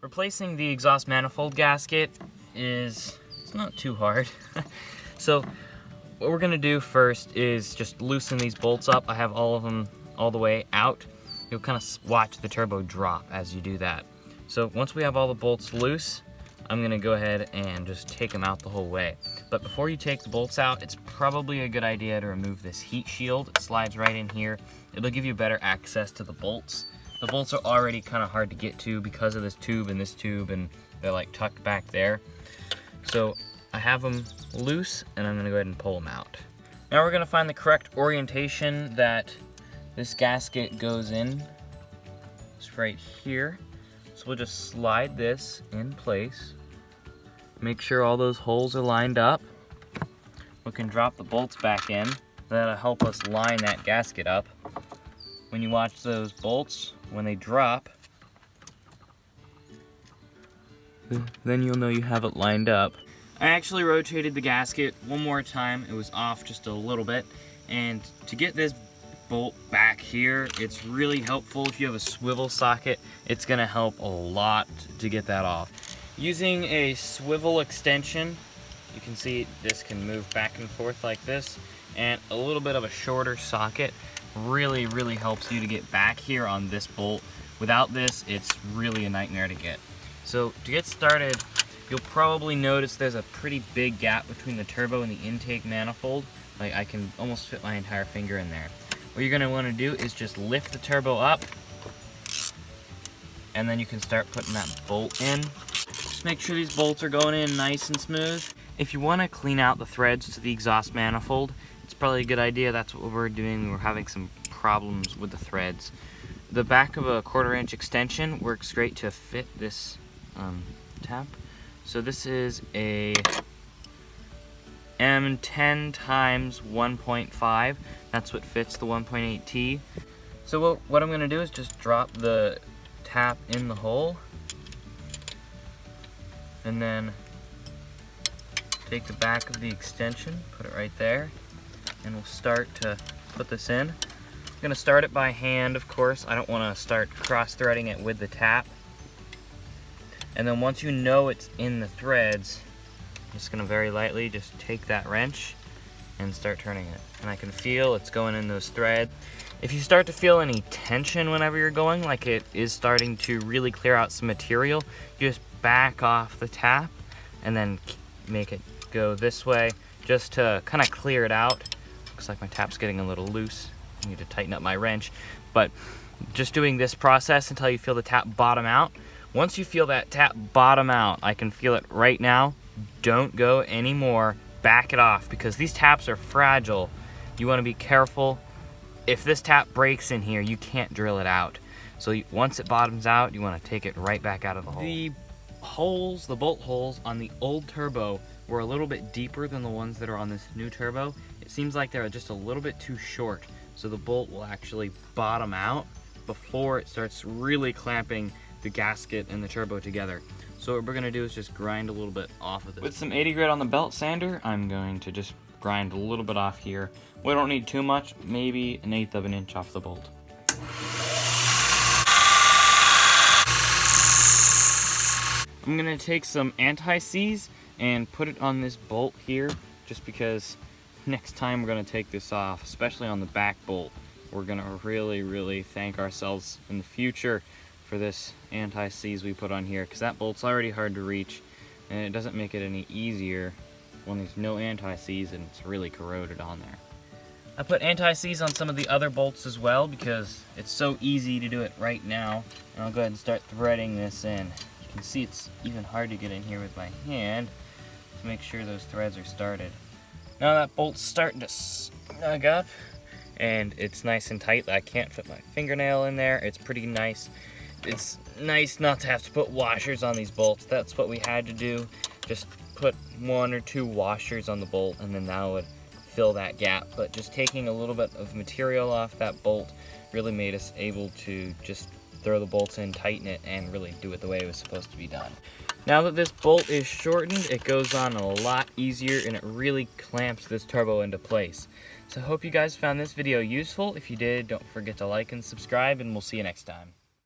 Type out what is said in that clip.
Replacing the exhaust manifold gasket it's not too hard. So what we're gonna do first is just loosen these bolts up. I have all of them all the way out. You'll kind of watch the turbo drop as you do that. So once we have all the bolts loose, I'm gonna go ahead and just take them out the whole way. But before you take the bolts out, it's probably a good idea to remove this heat shield. It slides right in here. It'll give you better access to the bolts. The bolts are already kind of hard to get to because of this tube, and they're like tucked back there. So I have them loose, and I'm gonna go ahead and pull them out. Now we're gonna find the correct orientation that this gasket goes in. It's right here. So we'll just slide this in place. Make sure all those holes are lined up. We can drop the bolts back in. That'll help us line that gasket up. When you watch those bolts, when they drop, then you'll know you have it lined up. I actually rotated the gasket one more time. It was off just a little bit. And to get this bolt back here, it's really helpful if you have a swivel socket. It's gonna help a lot to get that off. Using a swivel extension, you can see this can move back and forth like this, and a little bit of a shorter socket really helps you to get back here on this bolt. Without this, it's really a nightmare to get. So to get started, you'll probably notice there's a pretty big gap between the turbo and the intake manifold. Like, I can almost fit my entire finger in there. What you're gonna wanna do is just lift the turbo up, and then you can start putting that bolt in. Just make sure these bolts are going in nice and smooth. If you wanna clean out the threads to the exhaust manifold, it's probably a good idea. That's what we're doing. We're having some problems with the threads. The back of a 1/4 inch extension works great to fit this tap. So this is a M10 times 1.5. That's what fits the 1.8T. So what I'm gonna do is just drop the tap in the hole, and then take the back of the extension, put it right there, and we'll start to put this in. I'm gonna start it by hand, of course. I don't wanna start cross-threading it with the tap. And then once you know it's in the threads, I'm just gonna very lightly just take that wrench and start turning it. And I can feel it's going in those threads. If you start to feel any tension whenever you're going, like it is starting to really clear out some material, you just back off the tap and then make it go this way just to kind of clear it out. Looks like my tap's getting a little loose. I need to tighten up my wrench. But just doing this process until you feel the tap bottom out. Once you feel that tap bottom out, I can feel it right now. Don't go anymore. Back it off, because these taps are fragile. You want to be careful. If this tap breaks in here, you can't drill it out. So once it bottoms out, you want to take it right back out of the hole. The holes, the bolt holes on the old turbo were a little bit deeper than the ones that are on this new turbo. It seems like they're just a little bit too short, so the bolt will actually bottom out before it starts really clamping the gasket and the turbo together. So what we're gonna do is just grind a little bit off of this. With some 80 grit on the belt sander, I'm going to just grind a little bit off here. We don't need too much, maybe 1/8 of an inch off the bolt. I'm gonna take some anti-seize and put it on this bolt here, just because next time we're gonna take this off, especially on the back bolt, we're gonna really thank ourselves in the future for this anti-seize we put on here, because that bolt's already hard to reach, and it doesn't make it any easier when there's no anti-seize and it's really corroded on there. I put anti-seize on some of the other bolts as well because it's so easy to do it right now. And I'll go ahead and start threading this in. You can see it's even hard to get in here with my hand to make sure those threads are started. Now that bolt's starting to snug up and it's nice and tight. I can't fit my fingernail in there. It's pretty nice. It's nice not to have to put washers on these bolts. That's what we had to do. Just put 1 or 2 washers on the bolt, and then that would fill that gap. But just taking a little bit of material off that bolt really made us able to just throw the bolts in, tighten it, and really do it the way it was supposed to be done. Now that this bolt is shortened, it goes on a lot easier, and it really clamps this turbo into place. So I hope you guys found this video useful. If you did, don't forget to like and subscribe, and we'll see you next time.